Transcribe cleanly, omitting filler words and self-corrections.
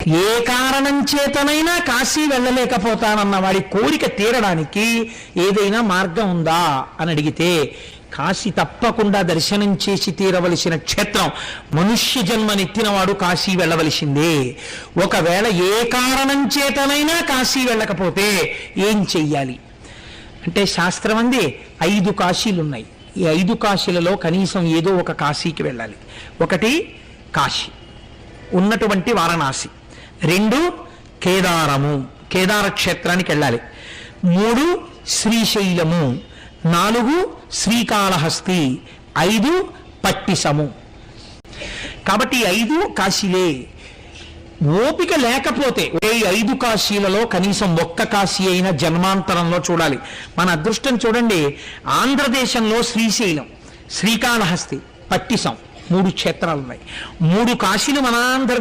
ఏ కారణం చేతనైనా కాశీ వెళ్ళలేకపోతానన్న వాడి కోరిక తీరడానికి ఏదైనా మార్గం ఉందా అని అడిగితే కాశీ తప్పకుండా దర్శనం చేసి తీరవలసిన క్షేత్రం. మనుష్య జన్మనెత్తినవాడు కాశీ వెళ్ళవలసిందే. ఒకవేళ ఏ కారణం చేతనైనా కాశీ వెళ్ళకపోతే ఏం చెయ్యాలి అంటే శాస్త్రం అంది 5 కాశీలు ఉన్నాయి. ఈ 5 కాశీలలో కనీసం ఏదో ఒక కాశీకి వెళ్ళాలి. ఒకటి కాశీ ఉన్నటువంటి వారణాసి, 2 కేదారము కేదార క్షేత్రానికి వెళ్ళాలి, 3 శ్రీశైలము, 4 శ్రీకాళహస్తి, 5 పట్టిసము. కాబట్టి 5 కాశీలే. ఓపిక లేకపోతే ఈ 5 కాశీలలో కనీసం ఒక్క కాశీ అయినా జన్మాంతరంలో చూడాలి. మన అదృష్టం చూడండి, ఆంధ్రదేశంలో శ్రీశైలం, శ్రీకాళహస్తి, పట్టిసం 3 క్షేత్రాలు ఉన్నాయి. 3 కాశీలు మన ఆంధ్ర